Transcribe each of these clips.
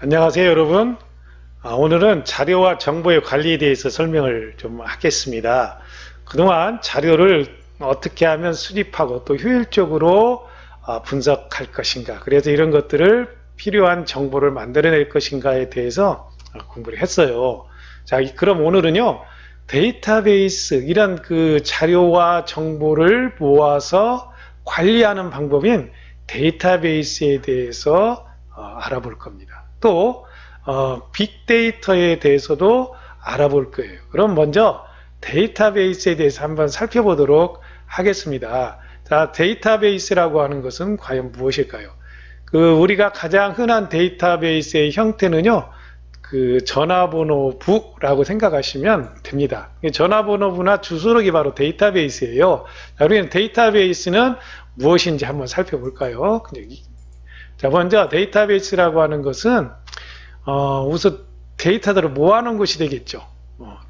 안녕하세요, 여러분. 오늘은 자료와 정보의 관리에 대해서 설명을 좀 하겠습니다. 그동안 자료를 어떻게 하면 수집하고 또 효율적으로 분석할 것인가, 그래서 이런 것들을 필요한 정보를 만들어낼 것인가에 대해서 공부를 했어요. 자, 그럼 오늘은요, 데이터베이스, 이런 그 자료와 정보를 모아서 관리하는 방법인 데이터베이스에 대해서 알아볼 겁니다. 또 빅데이터에 대해서도 알아볼 거예요. 그럼 먼저 데이터베이스에 대해서 한번 살펴보도록 하겠습니다. 자, 데이터베이스라고 하는 것은 과연 무엇일까요? 우리가 가장 흔한 데이터베이스의 형태는요, 전화번호부라고 생각하시면 됩니다. 전화번호부나 주소록이 바로 데이터베이스예요. 자, 우리는 데이터베이스는 무엇인지 한번 살펴볼까요? 자, 먼저 데이터베이스라고 하는 것은 우선 데이터들을 모아놓은 것이 되겠죠.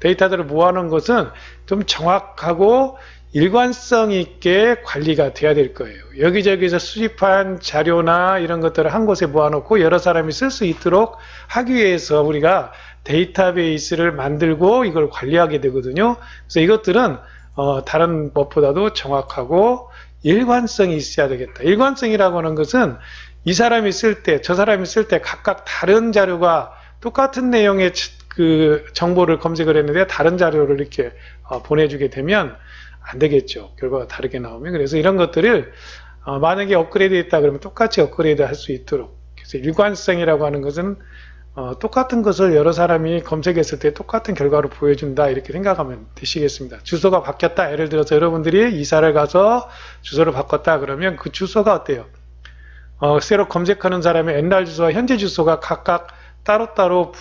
데이터들을 모아놓은 것은 좀 정확하고 일관성 있게 관리가 돼야 될 거예요. 여기저기서 수집한 자료나 이런 것들을 한 곳에 모아놓고 여러 사람이 쓸 수 있도록 하기 위해서 우리가 데이터베이스를 만들고 이걸 관리하게 되거든요. 그래서 이것들은 다른 것보다도 정확하고 일관성이 있어야 되겠다. 일관성이라고 하는 것은 이 사람이 쓸 때, 저 사람이 쓸 때 각각 다른 자료가 똑같은 내용의 정보를 검색을 했는데 다른 자료를 이렇게 보내주게 되면 안 되겠죠. 결과가 다르게 나오면. 그래서 이런 것들을 만약에 업그레이드 했다 그러면 똑같이 업그레이드 할 수 있도록. 그래서 일관성이라고 하는 것은 똑같은 것을 여러 사람이 검색했을 때 똑같은 결과로 보여준다, 이렇게 생각하면 되시겠습니다. 주소가 바뀌었다. 예를 들어서 여러분들이 이사를 가서 주소를 바꿨다 그러면 그 주소가 어때요? 새로 검색하는 사람의 옛날 주소와 현재 주소가 각각 따로따로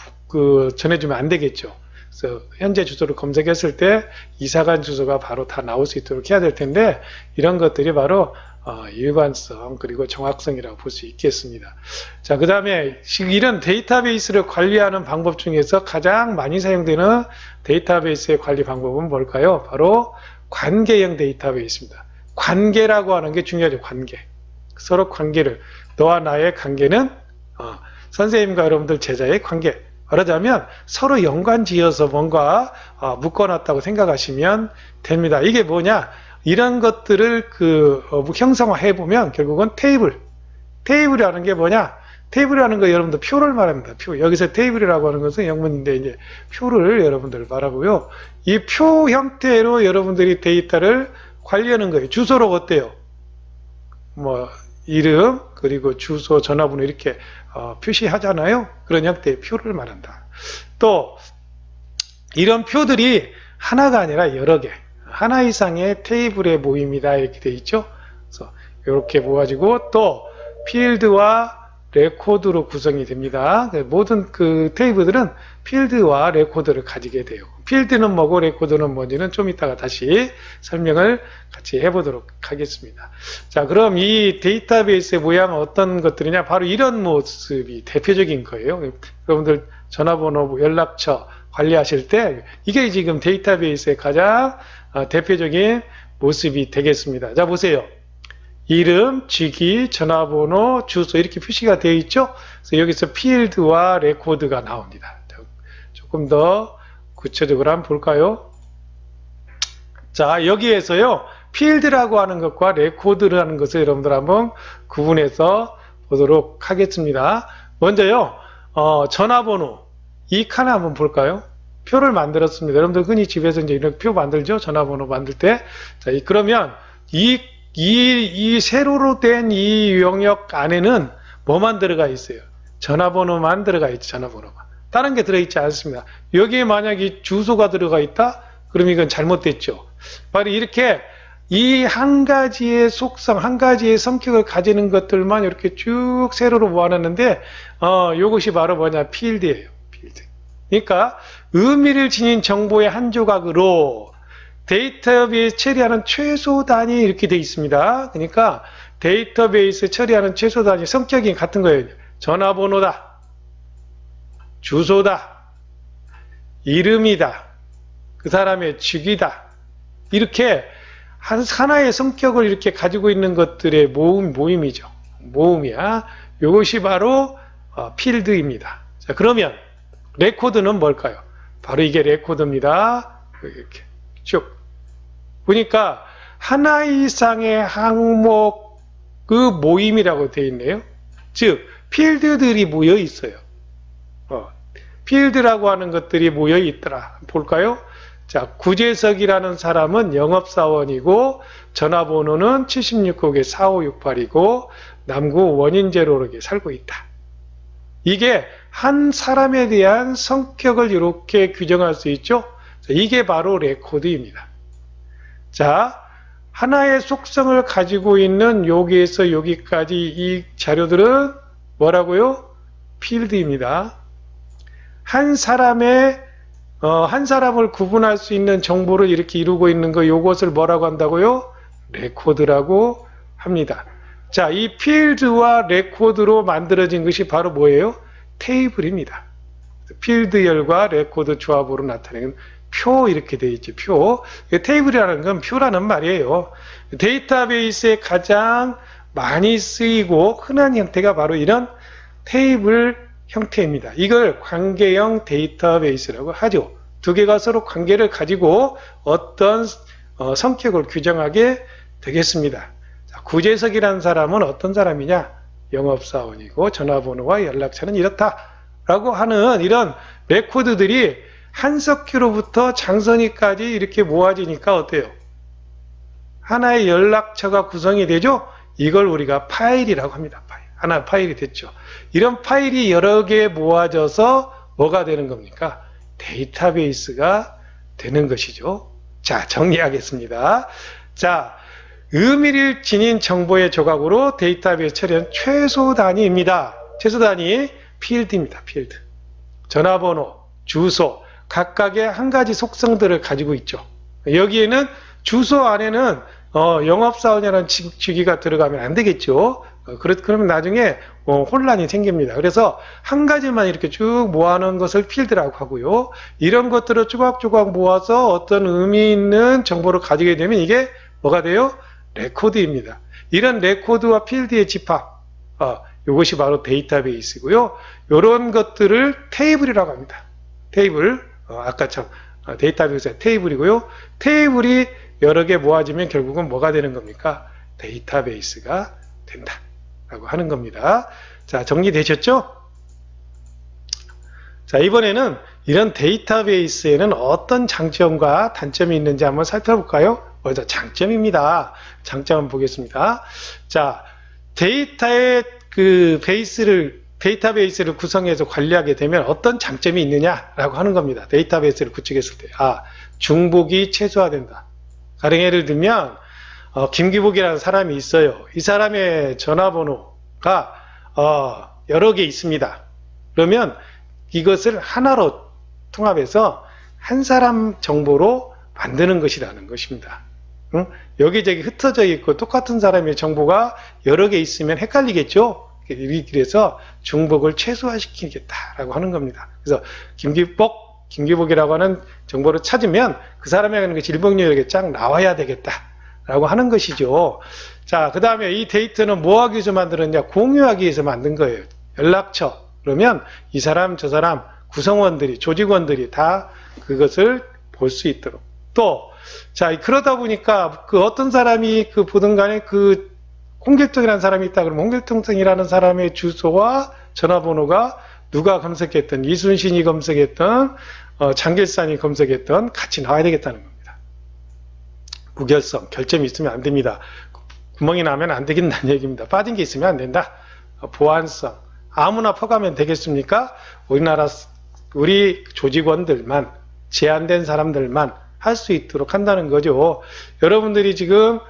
전해주면 안 되겠죠. 그래서 현재 주소를 검색했을 때 이사간 주소가 바로 다 나올 수 있도록 해야 될 텐데, 이런 것들이 바로 일관성 그리고 정확성이라고 볼 수 있겠습니다. 자, 그 다음에 이런 데이터베이스를 관리하는 방법 중에서 가장 많이 사용되는 데이터베이스의 관리 방법은 뭘까요? 바로 관계형 데이터베이스입니다. 관계라고 하는 게 중요하죠. 관계. 서로 관계를, 너와 나의 관계는 선생님과 여러분들 제자의 관계, 말하자면 서로 연관지어서 뭔가 묶어놨다고 생각하시면 됩니다. 이게 뭐냐, 이런 것들을 형성화해 보면 결국은 테이블이라는 게 뭐냐, 테이블이라는 거 여러분들 표를 말합니다. 표. 여기서 테이블이라고 하는 것은 영문인데 이제 표를 여러분들 말하고요, 이 표 형태로 여러분들이 데이터를 관리하는 거예요. 주소록 어때요? 이름 그리고 주소, 전화번호 이렇게 표시하잖아요. 그런 형태의 표를 말한다. 또 이런 표들이 하나가 아니라 여러 개, 하나 이상의 테이블의 모임이다, 이렇게 돼 있죠. 그래서 이렇게 모아지고 또 필드와 레코드로 구성이 됩니다. 모든 테이블들은 필드와 레코드를 가지게 돼요. 필드는 뭐고 레코드는 뭔지는 좀 이따가 다시 설명을 같이 해보도록 하겠습니다. 자, 그럼 이 데이터베이스의 모양은 어떤 것들이냐, 바로 이런 모습이 대표적인 거예요. 여러분들 전화번호, 연락처 관리하실 때 이게 지금 데이터베이스의 가장 대표적인 모습이 되겠습니다. 자, 보세요. 이름, 직위, 전화번호, 주소 이렇게 표시가 되어 있죠. 그래서 여기서 필드와 레코드가 나옵니다. 조금 더 구체적으로 한번 볼까요? 자, 여기에서요, 필드라고 하는 것과 레코드라는 것을 여러분들 한번 구분해서 보도록 하겠습니다. 먼저요, 전화번호 이 칸을 한번 볼까요? 표를 만들었습니다. 여러분들 흔히 집에서 이제 이런 표 만들죠? 전화번호 만들 때. 자, 그러면 이 세로로 된 이 영역 안에는 뭐만 들어가 있어요? 전화번호만 들어가 있죠. 전화번호만. 다른 게 들어있지 않습니다. 여기에 만약에 주소가 들어가 있다? 그럼 이건 잘못됐죠. 바로 이렇게 이 한 가지의 속성, 한 가지의 성격을 가지는 것들만 이렇게 쭉 세로로 모아놨는데, 이것이 바로 뭐냐? 필드예요. 필드. 그러니까 의미를 지닌 정보의 한 조각으로 데이터베이스 처리하는 최소 단위 이렇게 되어 있습니다. 그러니까 데이터베이스 처리하는 최소 단위 성격이 같은 거예요. 전화번호다, 주소다, 이름이다, 그 사람의 직위다, 이렇게 하나의 성격을 이렇게 가지고 있는 것들의 모임이죠. 모음이야. 이것이 바로 필드입니다. 자, 그러면 레코드는 뭘까요? 바로 이게 레코드입니다. 이렇게 쭉 보니까 하나 이상의 항목의 모임이라고 되어 있네요. 즉 필드들이 모여 있어요. 필드라고 하는 것들이 모여 있더라. 볼까요? 자, 구재석이라는 사람은 영업사원이고 전화번호는 76국에 4568이고 남구 원인제로역에 살고 있다. 이게 한 사람에 대한 성격을 이렇게 규정할 수 있죠. 자, 이게 바로 레코드입니다. 자, 하나의 속성을 가지고 있는 여기에서 여기까지 이 자료들은 뭐라고요? 필드입니다. 한 사람을 구분할 수 있는 정보를 이렇게 이루고 있는 거, 요것을 뭐라고 한다고요? 레코드라고 합니다. 자, 이 필드와 레코드로 만들어진 것이 바로 뭐예요? 테이블입니다. 필드열과 레코드 조합으로 나타내는 표, 이렇게 되어 있죠. 표. 테이블이라는 건 표라는 말이에요. 데이터베이스에 가장 많이 쓰이고 흔한 형태가 바로 이런 테이블 형태입니다. 이걸 관계형 데이터베이스라고 하죠. 두 개가 서로 관계를 가지고 어떤 성격을 규정하게 되겠습니다. 자, 구재석이라는 사람은 어떤 사람이냐? 영업사원이고 전화번호와 연락처는 이렇다라고 하는 이런 레코드들이 한석기로부터 장선이까지 이렇게 모아지니까 어때요? 하나의 연락처가 구성이 되죠? 이걸 우리가 파일이라고 합니다. 하나의 파일이 됐죠. 이런 파일이 여러 개 모아져서 뭐가 되는 겁니까? 데이터베이스가 되는 것이죠. 자, 정리하겠습니다. 자, 의미를 지닌 정보의 조각으로 데이터베이스 처리한 최소 단위입니다. 최소 단위 필드입니다. 필드. 전화번호, 주소, 각각의 한 가지 속성들을 가지고 있죠. 여기에는 주소 안에는 영업사원이라는 직위가 들어가면 안 되겠죠. 그러면 나중에 혼란이 생깁니다. 그래서 한 가지만 이렇게 쭉 모아놓은 것을 필드라고 하고요. 이런 것들을 조각조각 모아서 어떤 의미 있는 정보를 가지게 되면 이게 뭐가 돼요? 레코드입니다. 이런 레코드와 필드의 집합, 이것이 바로 데이터베이스고요. 이런 것들을 테이블이라고 합니다. 테이블, 아까처럼 데이터베이스가 테이블이고요. 테이블이 여러 개 모아지면 결국은 뭐가 되는 겁니까? 데이터베이스가 된다 라고 하는 겁니다. 자, 정리되셨죠? 자, 이번에는 이런 데이터베이스에는 어떤 장점과 단점이 있는지 한번 살펴볼까요? 먼저 장점입니다. 장점 한번 보겠습니다. 자, 데이터베이스를 구성해서 관리하게 되면 어떤 장점이 있느냐라고 하는 겁니다. 데이터베이스를 구축했을 때. 중복이 최소화된다. 가령 예를 들면 김기복이라는 사람이 있어요. 이 사람의 전화번호가 여러 개 있습니다. 그러면 이것을 하나로 통합해서 한 사람 정보로 만드는 것이라는 것입니다. 여기저기 흩어져 있고 똑같은 사람의 정보가 여러 개 있으면 헷갈리겠죠. 그래서 중복을 최소화시키겠다라고 하는 겁니다. 그래서 김기복이라고 하는 정보를 찾으면 그 사람에 관한 것이 일목요연하게 쫙 나와야 되겠다라고 하는 것이죠. 자, 그 다음에 이 데이터는 뭐 하기 위해서 만들었냐? 공유하기 위해서 만든 거예요. 연락처. 그러면 이 사람, 저 사람, 구성원들이, 조직원들이 다 그것을 볼 수 있도록. 또, 자, 그러다 보니까 그 어떤 사람이 보든 간에 홍길동이라는 사람이 있다 그러면 홍길동이라는 사람의 주소와 전화번호가 누가 검색했던, 이순신이 검색했던, 장길산이 검색했던 같이 나와야 되겠다는 겁니다. 무결성, 결점이 있으면 안 됩니다. 구멍이 나면 안 되겠다는 얘기입니다. 빠진 게 있으면 안 된다. 보안성, 아무나 퍼가면 되겠습니까? 우리 조직원들만, 제한된 사람들만 할 수 있도록 한다는 거죠. 여러분들이 지금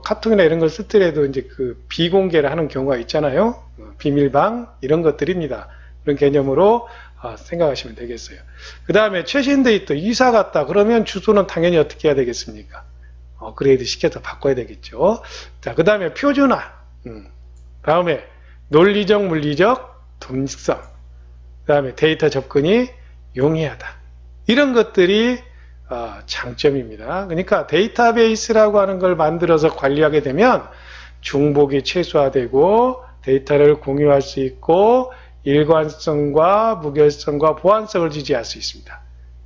카톡이나 이런 걸 쓸 때라도 이제 비공개를 하는 경우가 있잖아요. 비밀방 이런 것들입니다. 그런 개념으로 생각하시면 되겠어요. 그 다음에 최신 데이터 이사 갔다 그러면 주소는 당연히 어떻게 해야 되겠습니까? 업그레이드 시켜서 바꿔야 되겠죠. 자, 그 다음에 표준화. 다음에 논리적, 물리적, 동식성. 그 다음에 데이터 접근이 용이하다. 이런 것들이 장점입니다. 그러니까 데이터베이스라고 하는 걸 만들어서 관리하게 되면 중복이 최소화되고 데이터를 공유할 수 있고 일관성과 무결성과 보안성을 유지할 수 있습니다.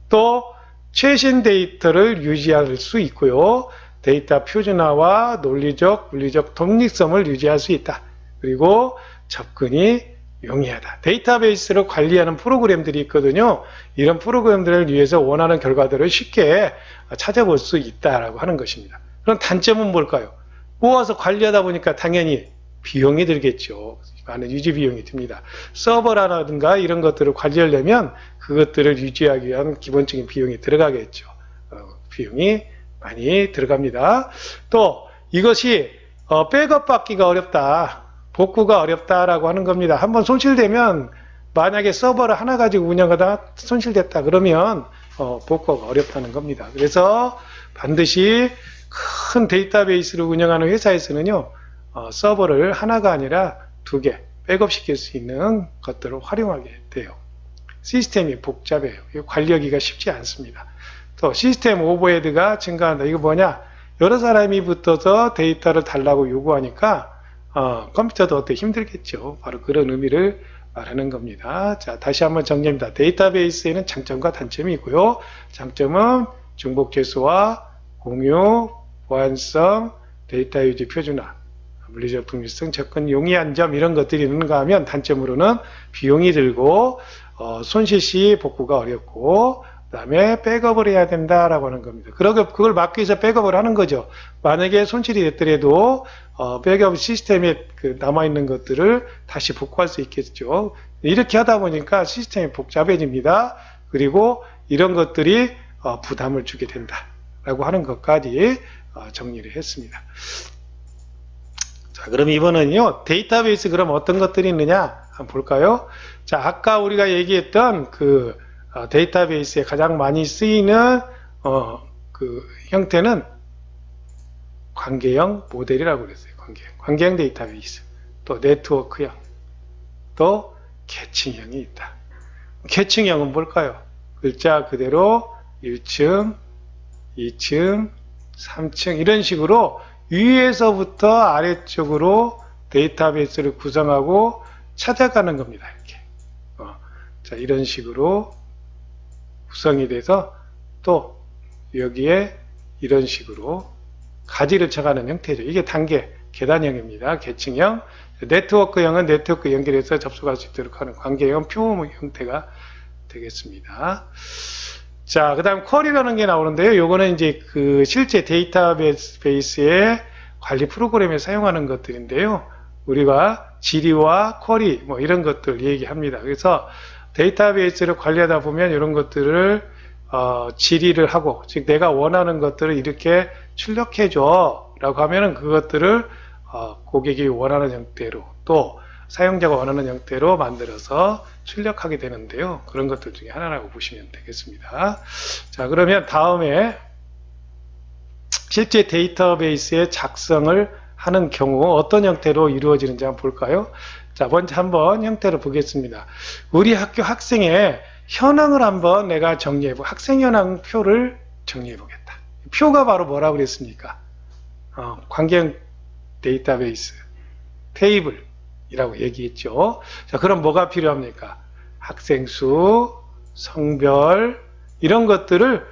또 최신 데이터를 유지할 수 있고요. 데이터 표준화와 논리적, 물리적 독립성을 유지할 수 있다. 그리고 접근이 용이하다. 데이터베이스를 관리하는 프로그램들이 있거든요. 이런 프로그램들을 위해서 원하는 결과들을 쉽게 찾아볼 수 있다라고 하는 것입니다. 그럼 단점은 뭘까요? 모아서 관리하다 보니까 당연히 비용이 들겠죠. 많은 유지 비용이 듭니다. 서버라든가 이런 것들을 관리하려면 그것들을 유지하기 위한 기본적인 비용이 들어가겠죠. 비용이 많이 들어갑니다. 또 이것이 백업 받기가 어렵다. 복구가 어렵다라고 하는 겁니다. 한번 손실되면 만약에 서버를 하나 가지고 운영하다 손실됐다 그러면 복구가 어렵다는 겁니다. 그래서 반드시 큰 데이터베이스를 운영하는 회사에서는요. 서버를 하나가 아니라 2개 백업시킬 수 있는 것들을 활용하게 돼요. 시스템이 복잡해요. 관리하기가 쉽지 않습니다. 또 시스템 오버헤드가 증가한다. 이거 뭐냐? 여러 사람이 붙어서 데이터를 달라고 요구하니까 컴퓨터도 어때 힘들겠죠. 바로 그런 의미를 말하는 겁니다. 자, 다시 한번 정리합니다. 데이터베이스에는 장점과 단점이 있고요. 장점은 중복 죄수와 공유, 보안성, 데이터 유지 표준화, 물리적 독립성, 접근 용이한 점 이런 것들이 있는가 하면 단점으로는 비용이 들고 손실 시 복구가 어렵고 그 다음에 백업을 해야 된다라고 하는 겁니다. 그걸 막기 위해서 백업을 하는 거죠. 만약에 손실이 됐더라도 백업 시스템에 남아있는 것들을 다시 복구할 수 있겠죠. 이렇게 하다 보니까 시스템이 복잡해집니다. 그리고 이런 것들이 부담을 주게 된다라고 하는 것까지 정리를 했습니다. 자, 그럼 이번엔요, 데이터베이스 그럼 어떤 것들이 있느냐 한번 볼까요? 자, 아까 우리가 얘기했던 데이터베이스에 가장 많이 쓰이는 형태는 관계형 모델이라고 그랬어요. 관계형 데이터베이스, 또 네트워크형, 또 계층형이 있다. 계층형은 뭘까요? 글자 그대로 1층, 2층, 3층 이런 식으로 위에서부터 아래쪽으로 데이터베이스를 구성하고 찾아가는 겁니다. 이렇게. 자, 이런 식으로 구성이 돼서 또 여기에 이런 식으로 가지를 쳐가는 형태죠. 이게 단계, 계단형입니다. 계층형. 네트워크형은 네트워크 연결해서 접속할 수 있도록 하는 관계형 표 형태가 되겠습니다. 자, 그 다음 쿼리라는 게 나오는데요. 요거는 이제 실제 데이터베이스의 관리 프로그램에 사용하는 것들인데요. 우리가 지리와 쿼리 뭐 이런 것들 얘기합니다. 그래서 데이터베이스를 관리하다 보면 이런 것들을 질의를 하고, 즉 내가 원하는 것들을 이렇게 출력해줘 라고 하면은 그것들을 고객이 원하는 형태로 또 사용자가 원하는 형태로 만들어서 출력하게 되는데요. 그런 것들 중에 하나라고 보시면 되겠습니다. 자, 그러면 다음에 실제 데이터베이스의 작성을 하는 경우 어떤 형태로 이루어지는지 한번 볼까요? 자, 먼저 한번 형태를 보겠습니다. 우리 학교 학생의 현황을 한번 내가 정리해보고 학생 현황 표를 정리해보겠다. 표가 바로 뭐라고 그랬습니까? 관계형 데이터베이스 테이블이라고 얘기했죠. 자, 그럼 뭐가 필요합니까? 학생 수, 성별 이런 것들을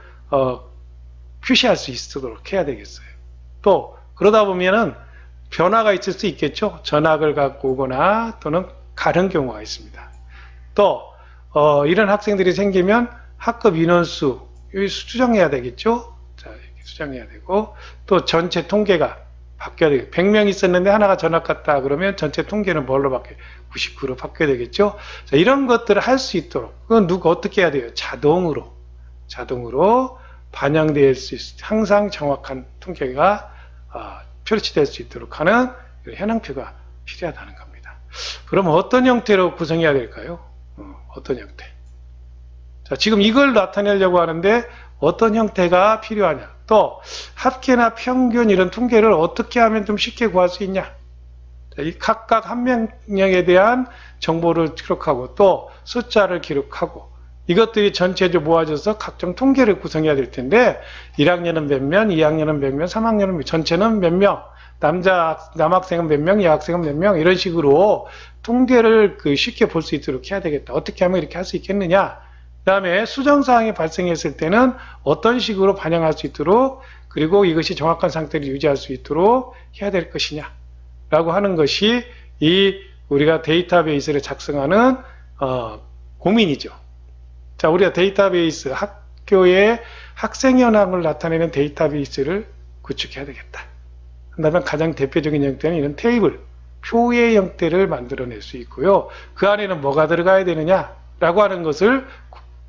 표시할 수 있도록 해야 되겠어요. 또 그러다 보면은 변화가 있을 수 있겠죠. 전학을 갖고 오거나 또는 가는 경우가 있습니다. 또 이런 학생들이 생기면 학급 인원수 여기 수정해야 되겠죠. 자, 이렇게 수정해야 되고 또 전체 통계가 바뀌어야 되겠죠. 100명 있었는데 하나가 전학 갔다 그러면 전체 통계는 뭘로 바뀌어요? 99로 바뀌어야 되겠죠. 자, 이런 것들을 할 수 있도록 그건 누가 어떻게 해야 돼요? 자동으로 반영될 수 있어요. 항상 정확한 통계가 표시될 수 있도록 하는 현황표가 필요하다는 겁니다. 그러면 어떤 형태로 구성해야 될까요? 어떤 형태? 자, 지금 이걸 나타내려고 하는데 어떤 형태가 필요하냐? 또 합계나 평균 이런 통계를 어떻게 하면 좀 쉽게 구할 수 있냐? 자, 이 각각 한 명령에 대한 정보를 기록하고 또 숫자를 기록하고 이것들이 전체적으로 모아져서 각종 통계를 구성해야 될 텐데 1학년은 몇 명, 2학년은 몇 명, 3학년은 전체는 몇 명 남학생은 몇 명, 여학생은 몇 명, 이런 식으로 통계를 쉽게 볼 수 있도록 해야 되겠다. 어떻게 하면 이렇게 할 수 있겠느냐. 그 다음에 수정사항이 발생했을 때는 어떤 식으로 반영할 수 있도록, 그리고 이것이 정확한 상태를 유지할 수 있도록 해야 될 것이냐 라고 하는 것이 우리가 데이터베이스를 작성하는 고민이죠. 자, 우리가 데이터베이스, 학교의 학생 현황을 나타내는 데이터베이스를 구축해야 되겠다. 한다면 가장 대표적인 형태는 이런 테이블, 표의 형태를 만들어낼 수 있고요. 그 안에는 뭐가 들어가야 되느냐 라고 하는 것을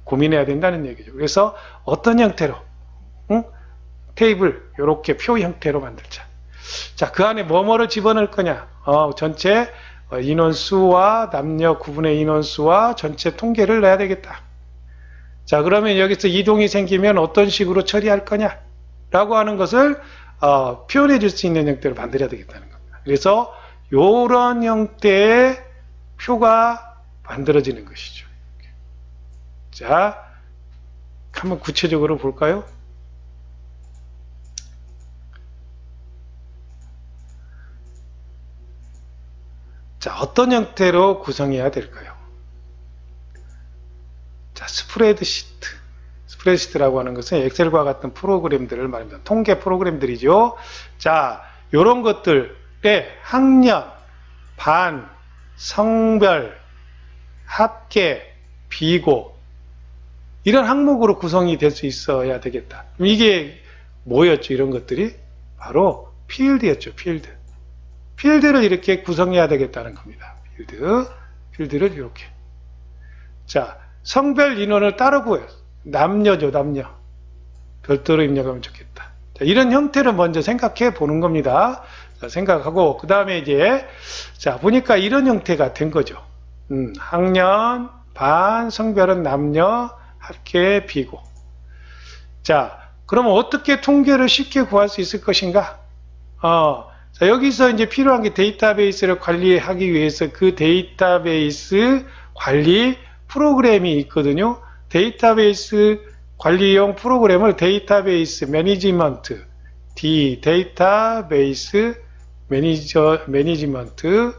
고민해야 된다는 얘기죠. 그래서 어떤 형태로 테이블, 이렇게 표 형태로 만들자. 자, 그 안에 뭐뭐를 집어넣을 거냐. 전체 인원수와 남녀 구분의 인원수와 전체 통계를 내야 되겠다. 자, 그러면 여기서 이동이 생기면 어떤 식으로 처리할 거냐 라고 하는 것을 표현해 줄 수 있는 형태로 만들어야 되겠다는 겁니다. 그래서 이런 형태의 표가 만들어지는 것이죠. 자, 한번 구체적으로 볼까요? 자, 어떤 형태로 구성해야 될까요? 자, 스프레드시트라고 하는 것은 엑셀과 같은 프로그램들을 말합니다. 통계 프로그램들이죠. 자, 이런 것들에 학년, 반, 성별, 합계, 비고 이런 항목으로 구성이 될 수 있어야 되겠다. 이게 뭐였죠? 이런 것들이 바로 필드였죠. 필드를 이렇게 구성해야 되겠다는 겁니다. 필드를 이렇게. 자, 성별 인원을 따로 구해요. 남녀죠, 남녀. 별도로 입력하면 좋겠다. 자, 이런 형태를 먼저 생각해 보는 겁니다. 자, 생각하고, 그 다음에 이제, 자, 보니까 이런 형태가 된 거죠. 학년, 반, 성별은 남녀, 합계, 비고. 자, 그러면 어떻게 통계를 쉽게 구할 수 있을 것인가? 자, 여기서 이제 필요한 게 데이터베이스를 관리하기 위해서 그 데이터베이스 관리 프로그램이 있거든요. 데이터베이스 관리용 프로그램을 데이터베이스 매니지먼트, 데이터베이스 매니지먼트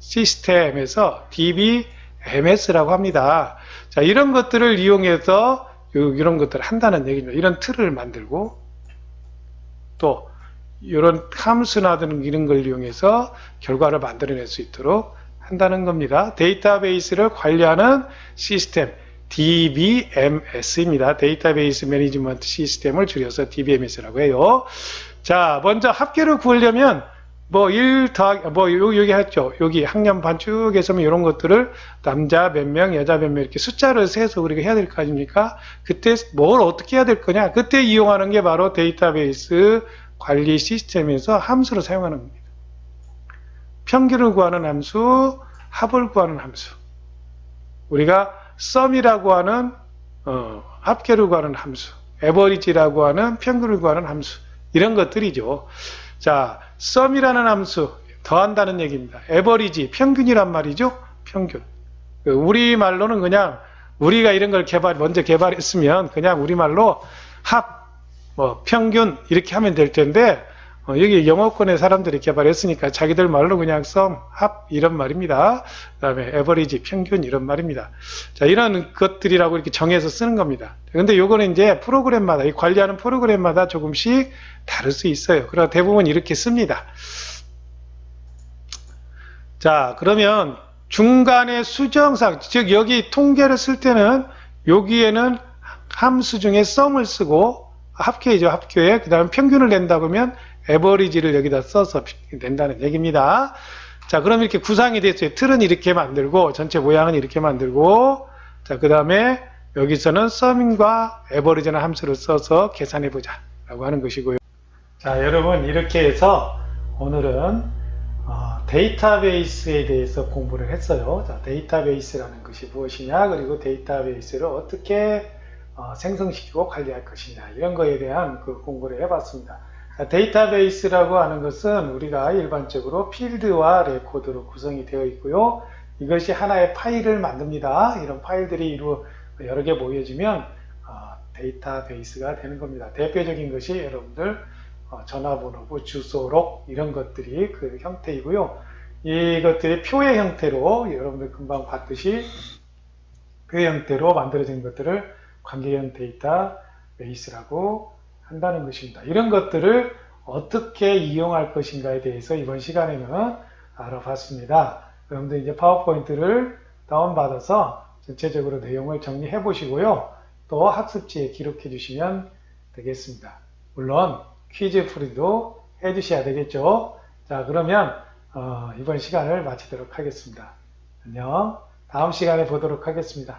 시스템에서 DBMS라고 합니다. 자, 이런 것들을 이용해서 이런 것들을 한다는 얘기입니다. 이런 틀을 만들고 또 이런 함수나 등 이런 걸 이용해서 결과를 만들어낼 수 있도록 한다는 겁니다. 데이터베이스를 관리하는 시스템 DBMS입니다. 데이터베이스 매니지먼트 시스템을 줄여서 DBMS라고 해요. 자, 먼저 합계를 구하려면 여기 했죠. 여기 학년 반 쭉 해서 이런 것들을 남자 몇 명, 여자 몇 명 이렇게 숫자를 세서 우리가 해야 될 거 아닙니까? 그때 뭘 어떻게 해야 될 거냐? 그때 이용하는 게 바로 데이터베이스 관리 시스템에서 함수를 사용하는 겁니다. 평균을 구하는 함수, 합을 구하는 함수. 우리가 sum이라고 하는 합계를 구하는 함수, average라고 하는 평균을 구하는 함수. 이런 것들이죠. 자, sum이라는 함수 더한다는 얘기입니다. average, 평균이란 말이죠. 평균. 우리말로는 그냥 우리가 이런 걸 먼저 개발했으면 그냥 우리말로 합, 평균 이렇게 하면 될 텐데 여기 영어권의 사람들이 개발했으니까 자기들 말로 그냥 sum, 합 이런 말입니다. 그 다음에 average, 평균 이런 말입니다. 자, 이런 것들이라고 이렇게 정해서 쓰는 겁니다. 근데 요거는 이제 프로그램마다, 이 관리하는 프로그램마다 조금씩 다를 수 있어요. 그러나 대부분 이렇게 씁니다. 자, 그러면 중간에 수정상, 즉 여기 통계를 쓸 때는 여기에는 함수 중에 sum을 쓰고 합계이죠. 합계에 그 다음 평균을 낸다 그러면 average를 여기다 써서 낸다는 얘기입니다. 자, 그럼 이렇게 구상이 됐어요. 틀은 이렇게 만들고 전체 모양은 이렇게 만들고, 자, 그 다음에 여기서는 sum과 average라는 함수를 써서 계산해 보자 라고 하는 것이고요. 자, 여러분 이렇게 해서 오늘은 데이터베이스에 대해서 공부를 했어요. 자, 데이터베이스라는 것이 무엇이냐, 그리고 데이터베이스를 어떻게 생성시키고 관리할 것이냐, 이런 거에 대한 그 공부를 해봤습니다. 데이터베이스라고 하는 것은 우리가 일반적으로 필드와 레코드로 구성이 되어 있고요. 이것이 하나의 파일을 만듭니다. 이런 파일들이 여러 개 모여지면 데이터베이스가 되는 겁니다. 대표적인 것이 여러분들 전화번호부, 주소록 이런 것들이 그 형태이고요. 이것들이 표의 형태로 여러분들 금방 봤듯이 표의 형태로 만들어진 것들을 관계형 데이터베이스라고 한다는 것입니다. 이런 것들을 어떻게 이용할 것인가에 대해서 이번 시간에는 알아봤습니다. 여러분들 이제 파워포인트를 다운받아서 전체적으로 내용을 정리해 보시고요. 또 학습지에 기록해 주시면 되겠습니다. 물론 퀴즈 풀이도 해 주셔야 되겠죠. 자, 그러면 이번 시간을 마치도록 하겠습니다. 안녕. 다음 시간에 보도록 하겠습니다.